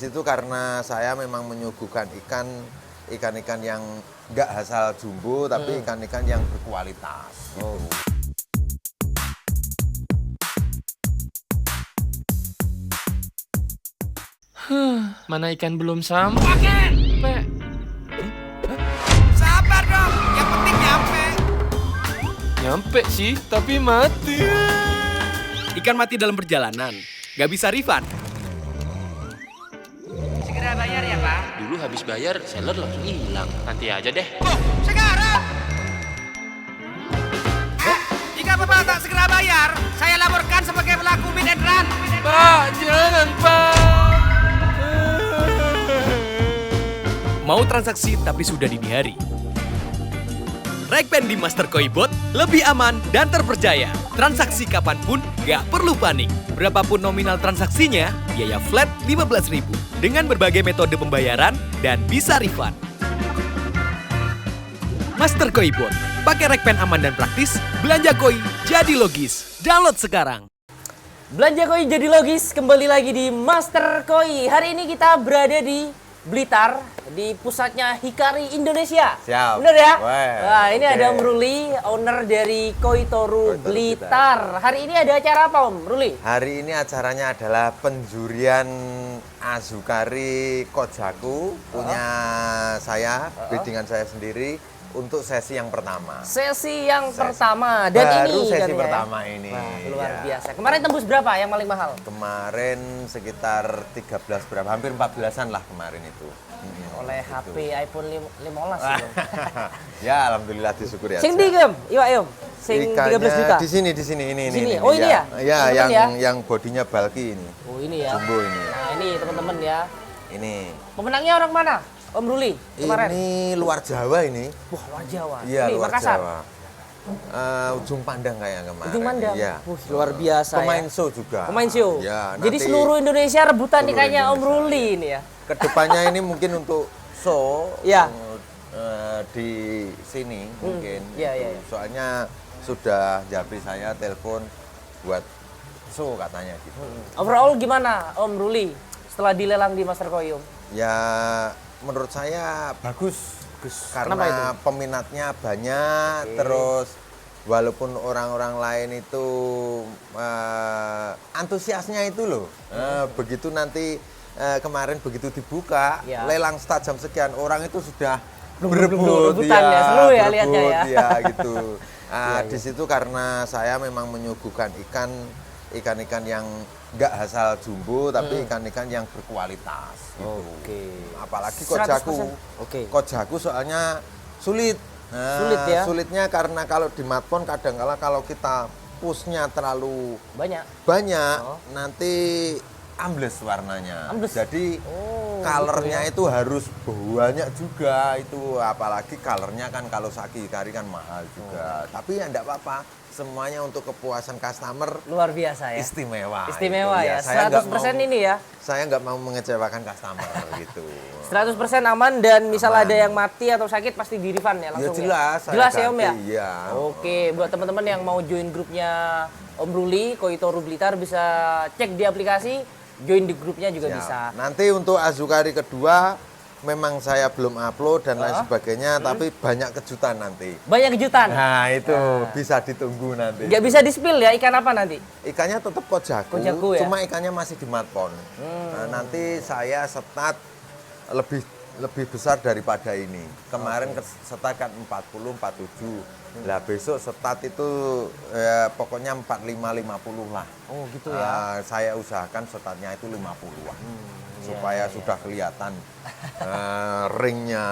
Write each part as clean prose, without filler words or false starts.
Itu karena saya memang menyuguhkan ikan-ikan yang nggak asal jumbo, tapi ikan-ikan yang berkualitas. Gitu. Mana ikan belum sampai? Sabar dong, yang penting nyampe. Nyampe sih, tapi mati. Ikan mati dalam perjalanan, nggak bisa refund. Segera bayar ya Pak. Dulu habis bayar, seller langsung hilang. Nanti aja deh. Oh, sekarang. Jika Bapak tak segera bayar, saya laporkan sebagai pelaku hit and run. Pak, jangan Pak. Mau transaksi tapi sudah dini hari? Rekpen di Mastercoin Bot lebih aman dan terpercaya. Transaksi kapanpun gak perlu panik. Berapapun nominal transaksinya, biaya flat 15.000 dengan berbagai metode pembayaran dan bisa refund. Mastercoin Bot, pakai Rekpen aman dan praktis, belanja koi jadi logis. Download sekarang. Belanja Koi jadi logis, kembali lagi di Master Koi. Hari ini kita berada di Blitar, di pusatnya Hikari Indonesia. Siap. Bener ya? Weh, Nah, ini oke. ada Om Ruli, owner dari Koi Toru Koi Toru Blitar. Hari ini ada acara apa Om Ruli? Hari ini acaranya adalah penjurian Azukari Kojaku punya saya, biddingan saya sendiri untuk sesi yang pertama. Sesi yang pertama dan Baru ini sesi kan ya? pertama ini. Wah, luar ya. biasa. Kemarin tembus berapa yang paling mahal? Kemarin sekitar 13 berapa, hampir 14-an lah kemarin itu. Oleh Gitu. HP iPhone 15 ya. Ya, alhamdulillah disyukuri aja. Sing di Gem, iwa Om. Sing 13 juta. Di sini ini. Sini? Oh, ini ya? Ya, Teman-teman yang bodinya bulky ini. Oh, ini ya. Jumbo ini. Nah, ini teman-teman ya. Ini. Pemenangnya orang mana? Om Ruli kemarin. Ini luar Jawa ini. Wah, luar Jawa. Iya, ini luar Makassar. Jawa. Ujung Pandang kayak kemarin. Ujung Pandang. Iya. Luar biasa Pemain ya. show juga. Pemain show. Ya, Jadi nanti seluruh Indonesia rebutan seluruh ikannya Om Indonesia, Ruli ini ya. kedepannya ini mungkin untuk show Iya. di sini mungkin. Iya, gitu. iya, iya. Soalnya sudah japri saya telepon buat show katanya gitu. Overall gimana Om Ruli setelah dilelang di Master Koi Om? Ya menurut saya bagus. Kenapa itu? Karena peminatnya banyak, terus walaupun orang-orang lain itu antusiasnya itu loh. Begitu nanti kemarin begitu dibuka, Ya. lelang start jam sekian, orang itu sudah rebutan ya, seru ya lihatnya ya. ya gitu. Di situ karena saya memang menyuguhkan ikan-ikan yang nggak asal jumbo, tapi ikan-ikan yang berkualitas. Gitu. Oke. Apalagi 100%. kojaku. Oke. Kojaku soalnya sulit. Nah, Sulit ya? Sulitnya karena kalau di matpon kadang-kala kalau kita pushnya terlalu Banyak. banyak, Oh. nanti ambles warnanya. Ambles? Jadi Oh, colornya gitu itu harus banyak juga itu, apalagi colornya kan kalau saki hikari kan mahal juga. Tapi ya enggak apa-apa. Semuanya untuk kepuasan customer Luar biasa ya. istimewa. Istimewa itu. ya. Saya nggak 100% mau- ini ya. Saya nggak mau mengecewakan customer gitu. 100% aman dan misal Aman. ada yang mati atau sakit pasti di refund ya langsung. jelas, saya Jelas ya Om ya? ganti, iya. Oke, buat teman-teman yang mau join grupnya Om Ruli, Koi Toru Blitar bisa cek di aplikasi, join di grupnya juga Siap. bisa. Nanti untuk Azukari kedua memang saya belum upload dan lain sebagainya, tapi banyak kejutan nanti. Banyak kejutan. Nah itu bisa ditunggu nanti. Nggak bisa di-spill ya ikan apa nanti? Ikannya tetap kojaku, Kojaku ya? cuma ikannya masih di matpon. Nah, nanti saya setat lebih besar daripada ini. Kemarin setat kan 40, 47. Lah besok setat itu pokoknya 45, 50 lah. Oh gitu ya. Saya usahakan setatnya itu 50-an. Iya, Supaya sudah kelihatan ringnya,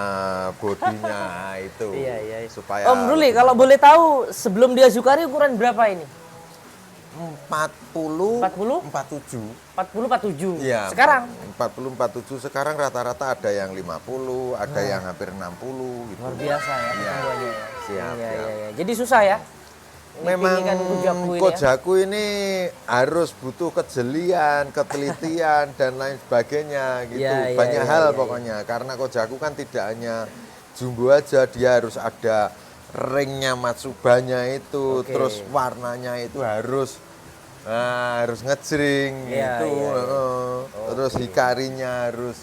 bodinya itu. Iya. Supaya Om Ruli, kalau boleh tahu sebelum dia Azukari ukuran berapa ini? 40, 40? 47. 40 47. Iya. Sekarang 40 47 sekarang rata-rata ada yang 50, ada yang hampir 60 gitu. luar biasa ya Iya. pertumbuhannya ya. Siap, Iya, siap. iya. Jadi susah ya? Memang Ikan kojaku ini ya? kojaku ini harus butuh kejelian, ketelitian dan lain sebagainya gitu. Iya, iya, Banyak iya, hal iya, pokoknya. Karena kojaku kan tidak hanya jumbo aja, dia harus ada ringnya Matsubanya itu, Oke. terus warnanya itu harus Nah, harus ngejring Iya, gitu. iya, iya. Terus hikarinya harus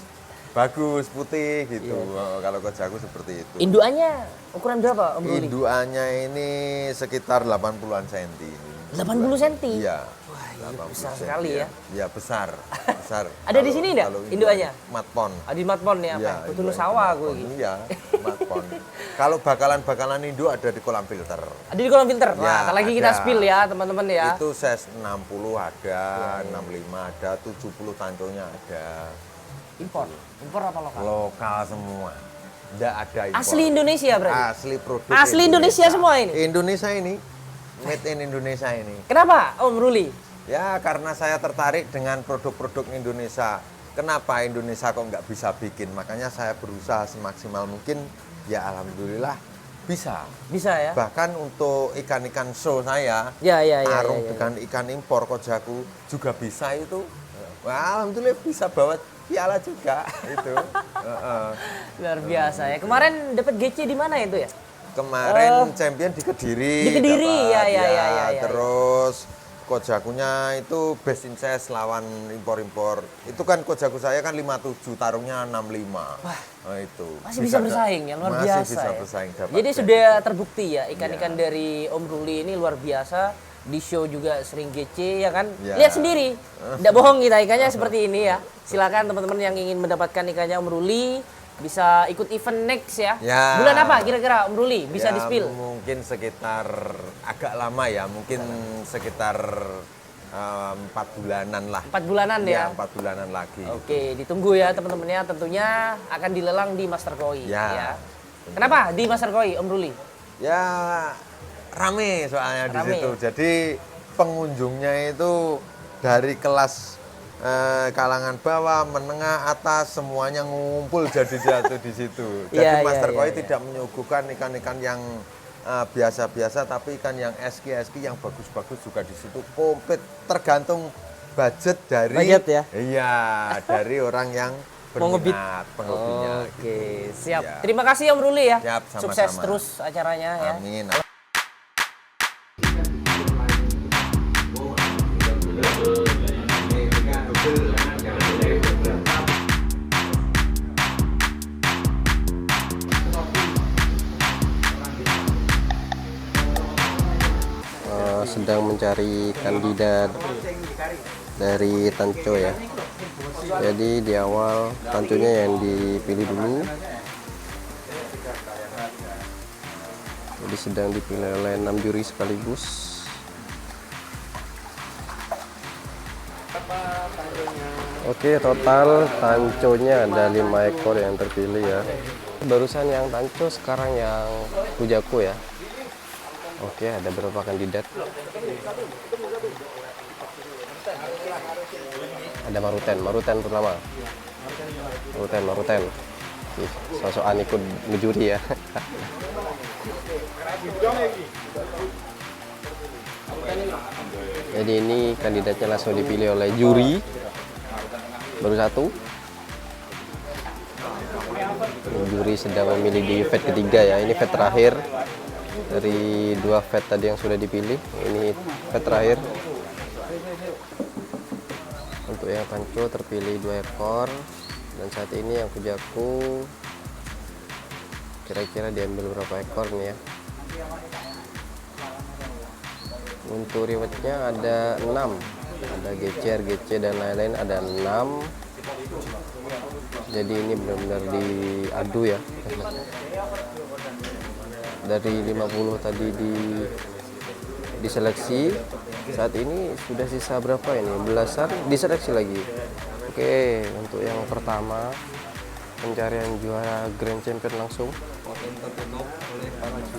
bagus, putih gitu. Kalau kojaku seperti itu. Induannya ukuran berapa Om Ruli? Induannya ini sekitar 80-an senti. 80 cm? Iya. Wah, iya 80 besar senti, sekali ya. Iya, besar. Besar. Ada di sini enggak Kalau induannya? Matpon. Adi Matpon ya, Iya, apa? Betul induan sawah matpon. gue gitu. Iya, matpon. Kalau bakalan-bakalan induk ada di kolam filter. Ada di kolam filter. Ya, Wah, ntar lagi kita ada. spill ya, teman-teman ya. Itu size 60 ada, 65 ada, 70 tanconya ada. Impor. Impor apa lokal? Lokal semua. Nggak ada impor. Asli Indonesia berarti? Asli produk Asli Indonesia semua ini? Indonesia ini. Made in Indonesia ini. Kenapa Om Ruli? Ya karena saya tertarik dengan produk-produk Indonesia. Kenapa Indonesia kok nggak bisa bikin? Makanya saya berusaha semaksimal mungkin. Ya alhamdulillah bisa. Bisa ya? Bahkan untuk ikan-ikan show saya, Ya, ya, ya. tarung ya, ya. dengan ikan impor kojaku juga bisa itu. Wah, alhamdulillah bisa bawa piala juga itu. Luar biasa ya. Kemarin dapat GC di mana itu ya? Kemarin champion di Kediri. Di Kediri, dapat, ya. Terus kojakunya itu best in size lawan impor-impor. Itu kan kojaku saya kan 57, tarungnya 65. Wah. Nah, itu. Masih bisa bersaing ya, luar biasa. Masih bisa ya. bersaing dapat. Jadi best. sudah terbukti ya ikan-ikan dari Om Ruli ini luar biasa. Di show juga sering GC ya kan. Ya. Lihat sendiri. Tidak bohong kita ikannya seperti ini ya. Silakan teman-teman yang ingin mendapatkan ikannya Om Ruli bisa ikut event next ya. Ya. Bulan apa kira-kira Om Ruli bisa Ya, di-spill? mungkin sekitar agak lama ya, mungkin sekitar 4 bulanan lah. 4 bulanan ya. 4 bulanan lagi. Oke, ditunggu ya teman-teman ya. Tentunya akan dilelang di Master Koi. Ya. Kenapa di Master Koi Om Ruli? Ya rame soalnya di Rame. situ. Jadi pengunjungnya itu dari kelas kalangan bawah, menengah, atas semuanya ngumpul jadi jatuh di situ. Jadi Iya, Master iya, Koi iya. tidak menyuguhkan ikan-ikan yang biasa-biasa, tapi ikan yang eski-eski yang bagus-bagus juga di situ. Komplit tergantung budget dari Budget ya? Iya, dari orang yang Mau ngebid. berminat penghobinya. Oke, siap. Ya. Terima kasih Om Ruli ya. Siap, sama-sama. Sukses terus acaranya ya. Amin. Sedang mencari kandidat dari tanco ya. Jadi di awal tanconya yang dipilih dulu. Jadi sedang dipilih oleh 6 juri sekaligus. Oke, total tanconya ada 5 ekor yang terpilih ya. Barusan yang tanco, sekarang yang kujaku ya. Oke, ada berapa kandidat? Ada Maruten pertama. Maruten. Ih, sosokan ikut ngejuri ya. Jadi ini kandidatnya langsung dipilih oleh juri. Baru satu. Ini juri sedang memilih di fat ketiga ya. Ini fat terakhir. Dari 2 fat tadi yang sudah dipilih, ini fat terakhir. Untuk yang tanco terpilih 2 ekor, dan saat ini yang kujaku kira-kira diambil berapa ekor nih ya. Untuk riwetnya ada 6, ada gecer, dan lain-lain ada 6. Jadi ini benar-benar diadu ya. Dari 50 tadi diseleksi, saat ini sudah sisa berapa ini? Belasan diseleksi lagi. Oke, untuk yang pertama pencarian juara Grand Champion langsung.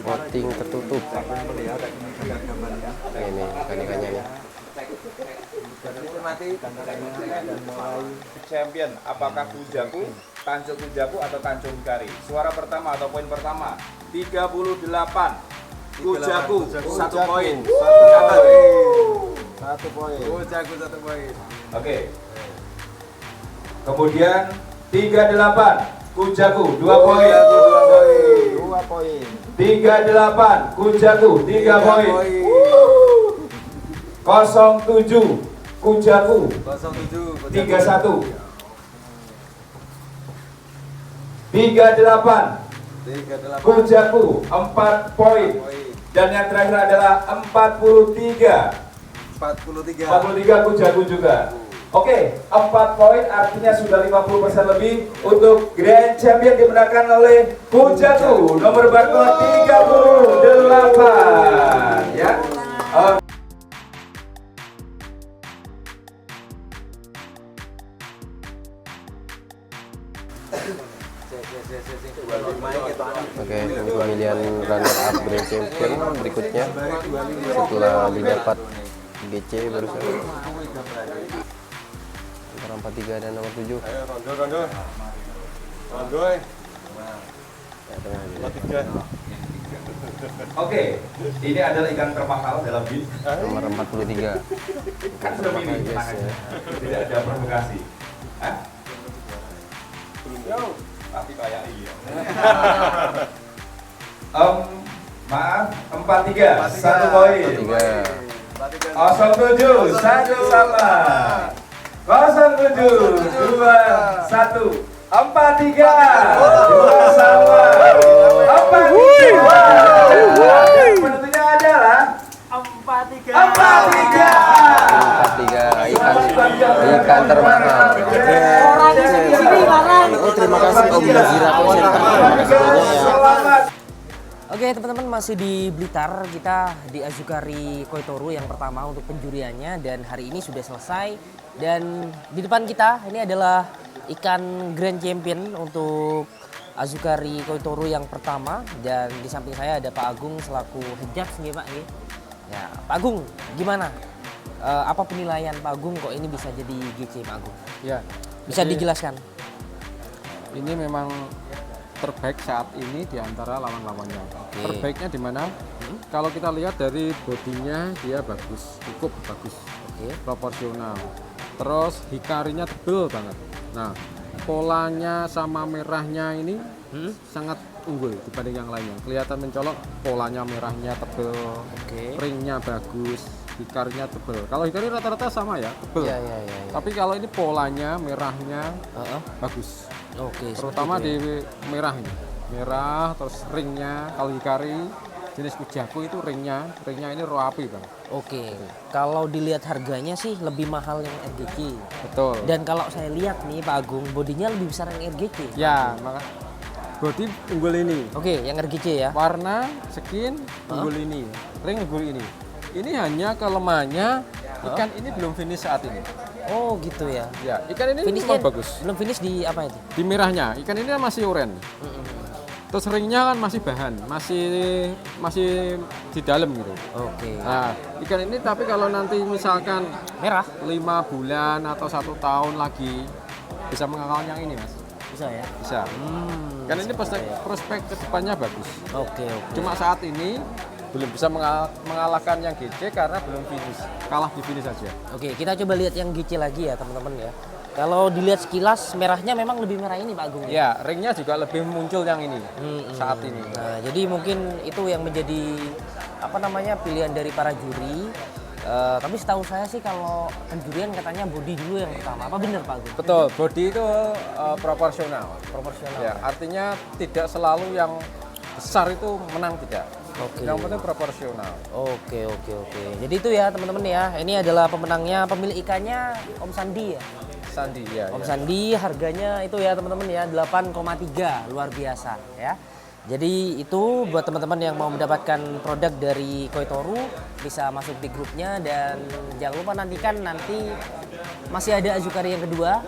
Voting tertutup. Ini ikan-ikannya nih. Champion, apakah kujaku, tanco kujaku atau tanco hikari? Suara pertama atau poin pertama 38. Kujaku 1 poin. 1 poin. Kujaku 1 poin. Oke. Kemudian 38. Kujaku 2 poin. 2 poin. 38. Kujaku 3 poin. 07 Kujaku 07 31 38 Kujaku 4 poin. Dan yang terakhir adalah 43 Kujaku juga. Oke, 4 poin artinya sudah 50% lebih untuk Grand Champion dimenangkan oleh Kujaku nomor barcode 38 ya. Oke, untuk pemilihan runner up Grand Champion berikutnya setelah didapat GC barusan antara 43 dan nomor 7. Oke, ini adalah ikan termahal dalam bin. Nomor 43. Kan sudah milih, Guys, ya. tidak ada provokasi. Hah? Tapi kayak iya. Maaf, 43, 1 poin. 07, 1 sama. 07, 2, 1. 43, 2 sama. 43. Penentunya adalah 43. 43 ikan termahal. Terima kasih Om Nazira Selamat. Oke teman-teman, masih di Blitar, kita di Azukari Koi Toru yang pertama untuk penjuriannya, dan hari ini sudah selesai. Dan di depan kita ini adalah ikan Grand Champion untuk Azukari Koi Toru yang pertama, dan di samping saya ada Pak Agung selaku head nih Pak. Ya, Pak Agung, gimana? Apa penilaian Pak Agung kok ini bisa jadi GC Pak Agung? Ya, Bisa dijelaskan? ini memang terbaik saat ini di antara lawan-lawannya. Terbaiknya di mana? Kalau kita lihat dari bodinya dia bagus, cukup bagus, proporsional. Terus hikarinya tebel banget. Nah, polanya sama merahnya ini sangat unggul dibanding yang lainnya. Kelihatan mencolok, polanya merahnya tebel, ringnya bagus, hikarinya tebel. Kalau hikari rata-rata sama ya, tebel. Ya. Tapi kalau ini polanya, merahnya bagus. Terutama di merahnya, merah, terus ringnya. Kalau hikari jenis Kujaku itu ringnya ini roapi Bang. Kalau dilihat harganya sih lebih mahal yang RGC. Betul. Dan kalau saya lihat nih Pak Agung, bodinya lebih besar yang RGC. Ya, maka bodi unggul ini. Yang RGC ya. Warna, skin unggul ini, ring unggul ini. Ini hanya kelemahannya ikan ini belum finish saat ini. Oh gitu ya. Ya, ikan ini Finishnya memang bagus. belum finish di apa itu? Di merahnya, ikan ini masih oranye. Terus ringnya kan masih bahan, masih di dalam gitu. Nah, ikan ini tapi kalau nanti misalkan Merah? 5 bulan atau 1 tahun lagi bisa mengalahkan yang ini Mas. Bisa ya? Bisa. Kan ini prospek kedepannya bagus. Oke. Cuma saat ini belum bisa mengalahkan yang GC karena belum finish, kalah di finish saja. Oke, kita coba lihat yang GC lagi ya teman-teman ya. Kalau dilihat sekilas merahnya memang lebih merah ini Pak Agung. Ya, ringnya juga lebih muncul yang ini saat ini. Nah, jadi mungkin itu yang menjadi pilihan dari para juri. Tapi setahu saya sih kalau penjurian katanya body dulu yang pertama. Apa benar Pak Agung? Betul, body itu proporsional. Proporsional. Ya, artinya tidak selalu yang besar itu menang, tidak. Yang penting proporsional. Oke. Jadi itu ya teman-teman ya. Ini adalah pemenangnya, pemilik ikannya Om Sandi ya. Sandi ya. Om Sandi, harganya itu ya teman-teman ya 8,3, luar biasa ya. Jadi itu buat teman-teman yang mau mendapatkan produk dari Koi Toru bisa masuk di grupnya, dan jangan lupa nantikan nanti masih ada Azukari yang kedua.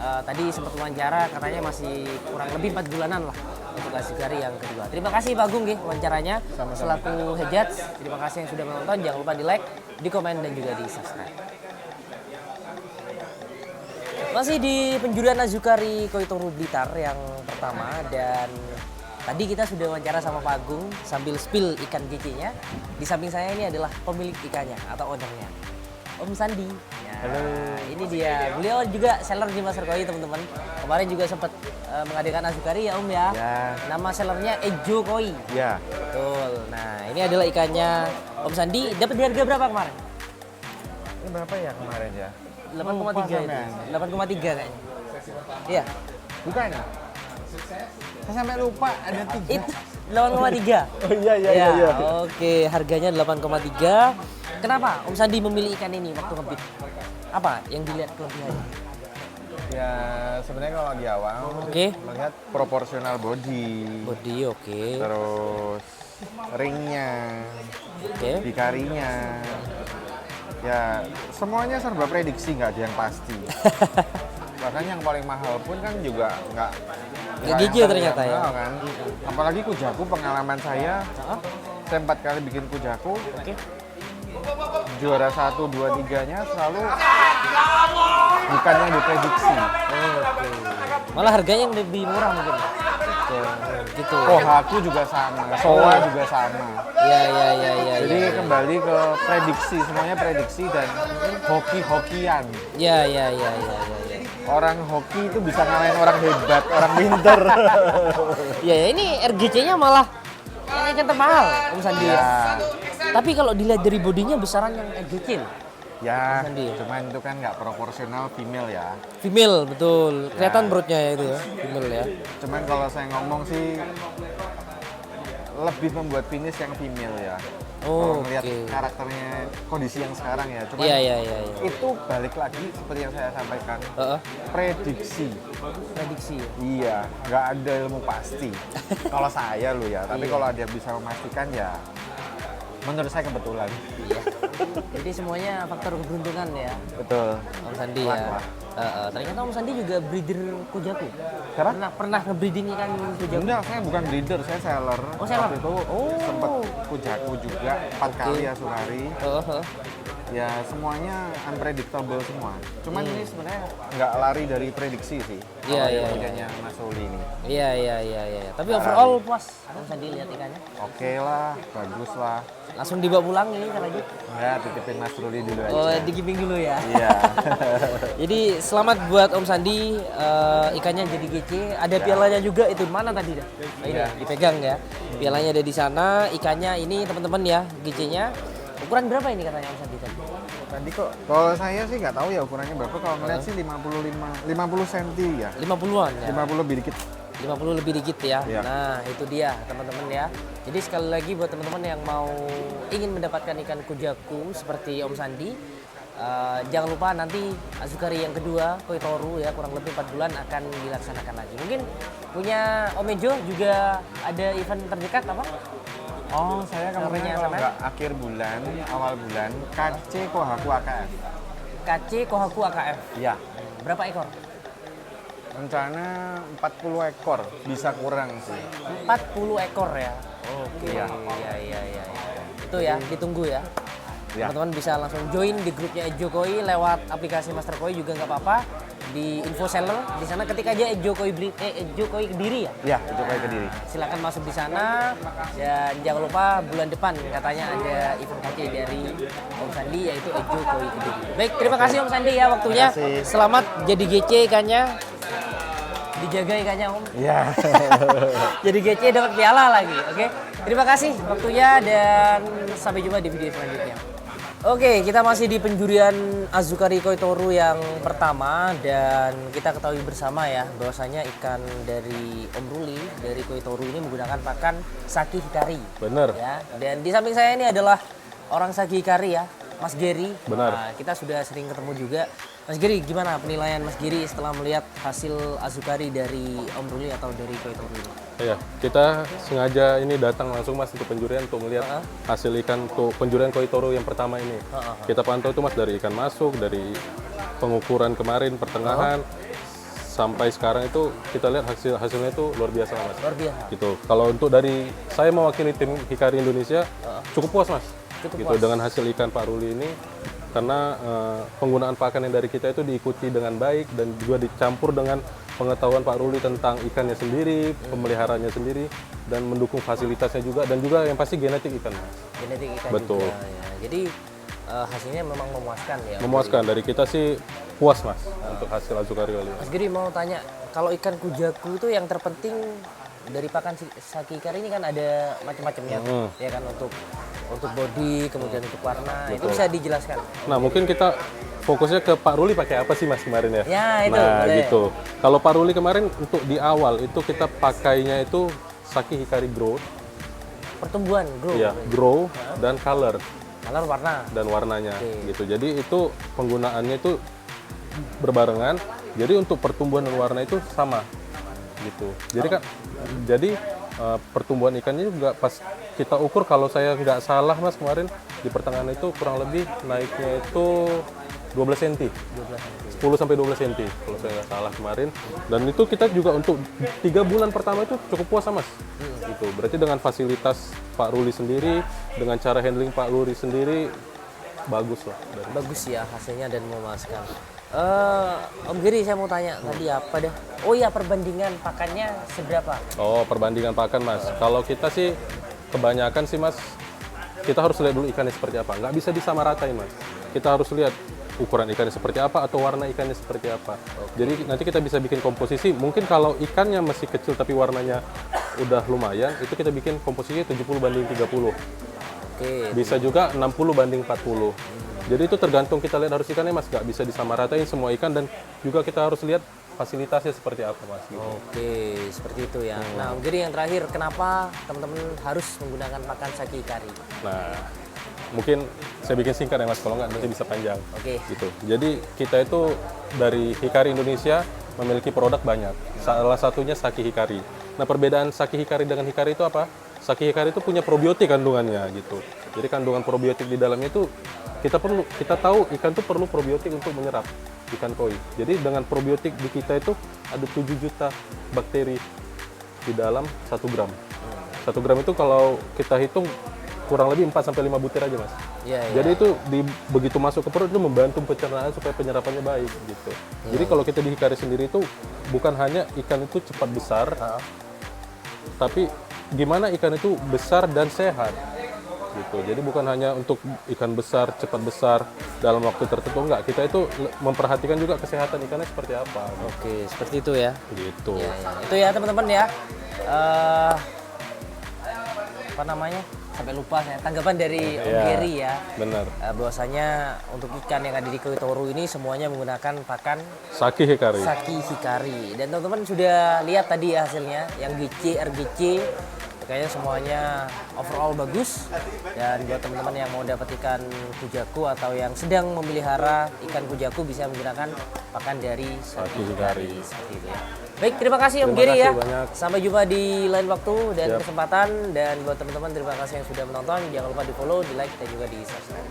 Tadi sempat wawancara katanya masih kurang lebih 4 bulanan lah untuk Azukari yang kedua. Terima kasih Pak Agung wawancaranya selaku head judge. Terima kasih yang sudah menonton. Jangan lupa di like, di komen, dan juga di subscribe. Masih di penjurian Azukari Koi Toru Blitar yang pertama, dan tadi kita sudah wawancara sama Pak Agung sambil spill ikan GC-nya. Di samping saya ini adalah pemilik ikannya atau ownernya, Om Sandi. Halo. Ini dia. Beliau juga seller di Master Koi teman-teman. Kemarin juga sempat mengadakan Azukari ya Om ya. Nama sellernya Ejo Koi. Ya. Betul. Nah ini adalah ikannya Om Sandi. Dapat di harga berapa kemarin? berapa ya kemarin ya? 8,3 itu. 8,3 kayaknya. Iya. Bukan. Saya sampai lupa ada 3. Itu 8,3. Oh iya. Oke, harganya 8,3. Kenapa Om Sandi memilih ikan ini waktu ngebit? Apa yang dilihat kelebihannya? Ya sebenarnya kalau di awal melihat proporsional body. Oke. Terus ringnya, hikarinya. Ya semuanya serba prediksi, nggak ada yang pasti. Bahkan yang paling mahal pun kan juga nggak gitu ternyata ya. Kan. Apalagi kujaku, pengalaman saya 4 kali bikin kujaku. Juara 1, 2, 3-nya selalu bukan yang diprediksi. Malah harganya yang lebih murah mungkin. Gitu. Kohaku juga sama, Soa juga sama. Iya. Jadi kembali ke prediksi, semuanya prediksi dan hoki-hokian. Iya. Orang hoki itu bisa ngalahin orang hebat, orang pinter. Iya, ini RGC-nya malah yang termahal Om Sandi. Ya. Tapi kalau dilihat dari bodinya besaran yang RGC loh. Ya, Sandi. cuman itu kan nggak proporsional female ya. Female, betul. Kelihatan perutnya ya itu ya, female ya. Cuman kalau saya ngomong sih lebih membuat finish yang female ya. Kalau melihat karakternya kondisi yang sekarang ya. Cuman Iya. itu balik lagi seperti yang saya sampaikan. Prediksi. Iya, nggak ada ilmu pasti. Kalau saya lo ya, tapi kalau ada yang bisa memastikan ya menurut saya kebetulan. Iya. Jadi semuanya faktor keberuntungan ya. Betul. Om Sandi ya. Ternyata Om Sandi juga breeder kujaku. Pernah ngebreeding ikan kujaku? Enggak, saya bukan breeder, saya seller. Oh, seller. Waktu itu sempat kujaku juga 4 kali ya Surari. Ya semuanya unpredictable semua. Cuman ini sebenarnya nggak lari dari prediksi sih. Iya. Punyanya Mas Uli ini. Iya. Tapi overall puas Om Sandi lihat ikannya? Oke lah, bagus lah. Langsung dibawa pulang ini kan lagi? Ya, titipin Mas Ruli dulu aja. Oh, digiping dulu ya? Iya. Jadi selamat buat Om Sandi, ikannya jadi GC. Ada pialanya juga, itu mana tadi dah? Nah, ini dipegang ya. Pialanya ada di sana, ikannya ini teman-teman ya, GC-nya. Ukuran berapa ini katanya Om Sandi tadi? Tadi kok, kalau saya sih nggak tahu ya ukurannya berapa. Kalau ngeliat sih 50 cm ya. 50-an ya? 50 lebih dikit. 50 lebih dikit ya. Iya. Nah, itu dia teman-teman ya. Jadi sekali lagi buat teman-teman yang mau ingin mendapatkan ikan kujaku seperti Om Sandi, jangan lupa nanti Azukari yang kedua, Koitoru ya, kurang lebih 4 bulan akan dilaksanakan lagi. Mungkin punya Om Ejo juga ada event terdekat apa? Oh, saya kemarin kalau sama? nggak akhir bulan, awal bulan, KC Kohaku AKF. KC Kohaku AKF? Iya. Berapa ekor? Rencana 40 ekor, bisa kurang sih. 40 ekor ya? Oke. Iya. Itu ya, ditunggu ya. Teman-teman bisa langsung join di grupnya Ejo Koi lewat aplikasi Master Koi juga nggak apa-apa. Di info seller di sana ketik aja Ejo Koi Kediri ya. Iya, Ejo Koi Kediri. Silakan masuk di sana dan jangan lupa bulan depan katanya ada event KC dari Om Sandi yaitu Ejo Koi Kediri. Baik, terima kasih Om Sandi ya waktunya. Selamat jadi GC ikannya. Dijaga ikannya Om. Iya. Jadi GC dapat piala lagi. Oke. Terima kasih waktunya dan sampai jumpa di video selanjutnya. Oke, kita masih di penjurian Azukari Koitoru yang pertama dan kita ketahui bersama ya bahwasanya ikan dari Om Ruli dari Koitoru ini menggunakan pakan Saki Hikari. Bener. Ya, dan di samping saya ini adalah orang Saki Hikari ya, Mas Geri. Benar. Nah, kita sudah sering ketemu juga. Mas Giri, gimana penilaian Mas Giri setelah melihat hasil Azukari dari Om Ruli atau dari Koitoru ini? Iya, kita sengaja ini datang langsung Mas untuk penjurian untuk melihat hasil ikan untuk penjurian Koitoru yang pertama ini. Kita pantau tuh Mas dari ikan masuk, dari pengukuran kemarin pertengahan sampai sekarang itu kita lihat hasilnya itu luar biasa Mas. Luar biasa. Gitu. Kalau untuk dari saya mewakili tim Hikari Indonesia cukup puas Mas. Cukup gitu puas. dengan hasil ikan Pak Ruli ini karena penggunaan pakan yang dari kita itu diikuti dengan baik dan juga dicampur dengan pengetahuan Pak Ruli tentang ikannya sendiri, pemeliharaannya sendiri, dan mendukung fasilitasnya juga, dan juga yang pasti genetik ikan, Mas. Genetik ikan Betul. juga ya. Jadi hasilnya memang memuaskan ya? Memuaskan, dari kita sih puas Mas untuk hasil Azukari kali ini. Mas Giri mau tanya, kalau ikan kujaku itu yang terpenting dari pakan Saki Hikari ini kan ada macam-macamnya ya kan untuk Untuk body, kemudian untuk warna, itu bisa dijelaskan. Nah, mungkin kita fokusnya ke Pak Ruli pakai apa sih Mas kemarin ya? Ya, itu nah, boleh. gitu. Kalau Pak Ruli kemarin untuk di awal itu kita pakainya itu Saki Hikari Grow. Pertumbuhan, grow. Iya, grow dan color. Color warna. Dan warnanya gitu. Jadi itu penggunaannya itu berbarengan. Jadi untuk pertumbuhan dan warna itu sama gitu. Jadi pertumbuhan ikannya juga pas kita ukur, kalau saya nggak salah Mas kemarin di pertengahan itu kurang lebih naiknya itu 12 cm. 10 sampai 12 cm kalau saya nggak salah kemarin. Dan itu kita juga untuk 3 bulan pertama itu cukup puas Mas. Gitu. Berarti dengan fasilitas Pak Ruli sendiri, dengan cara handling Pak Ruli sendiri, bagus lah. Bagus ya hasilnya dan memuaskan. Om Giri, saya mau tanya tadi apa dah? Oh iya, perbandingan pakannya seberapa? Oh, perbandingan pakan Mas. Kalau kita sih kebanyakan sih Mas, kita harus lihat dulu ikannya seperti apa. Nggak bisa disamaratain Mas. Kita harus lihat ukuran ikannya seperti apa atau warna ikannya seperti apa. Jadi nanti kita bisa bikin komposisi. Mungkin kalau ikannya masih kecil tapi warnanya udah lumayan, itu kita bikin komposisinya 70/30. Bisa juga 60/40. Jadi itu tergantung kita lihat harus ikannya Mas, nggak bisa disamaratain semua ikan, dan juga kita harus lihat fasilitasnya seperti apa Mas. Gitu. Oke, seperti itu ya. Nah, jadi yang terakhir, kenapa teman-teman harus menggunakan pakan Saki Hikari? Nah, mungkin saya bikin singkat ya Mas, kalau nggak nanti bisa panjang. Oke. Gitu. Jadi kita itu dari Hikari Indonesia memiliki produk banyak. Salah satunya Saki Hikari. Nah, perbedaan Saki Hikari dengan Hikari itu apa? Saki Hikari itu punya probiotik kandungannya gitu. Jadi kandungan probiotik di dalamnya itu kita tahu ikan itu perlu probiotik untuk menyerap ikan koi. Jadi dengan probiotik di kita itu ada 7 juta bakteri di dalam 1 gram. 1 gram itu kalau kita hitung kurang lebih 4 sampai 5 butir aja Mas. Jadi itu begitu masuk ke perut itu membantu pencernaan supaya penyerapannya baik gitu. Jadi kalau kita di Hikari sendiri itu bukan hanya ikan itu cepat besar, tapi gimana ikan itu besar dan sehat gitu. Jadi bukan hanya untuk ikan besar, cepat besar dalam waktu tertentu, enggak. Kita itu memperhatikan juga kesehatan ikannya seperti apa. Oke, seperti itu ya. Gitu. Ya. Itu ya teman-teman ya. Apa namanya? Sampai lupa saya. Tanggapan dari Om Giri ya. Benar. Bahwasanya untuk ikan yang ada di Koi Toru ini semuanya menggunakan pakan Saki Hikari. Saki Hikari. Dan teman-teman sudah lihat tadi ya hasilnya, yang GC, RGC, kayaknya semuanya overall bagus. Dan buat teman-teman yang mau dapat ikan kujaku atau yang sedang memelihara ikan kujaku bisa menggunakan pakan dari Saki Hikari. Seperti itu ya. Baik, terima kasih Om Giri ya. Banyak. Sampai jumpa di lain waktu dan kesempatan. Dan buat teman-teman terima kasih yang sudah menonton. Jangan lupa di follow, di like, dan juga di subscribe.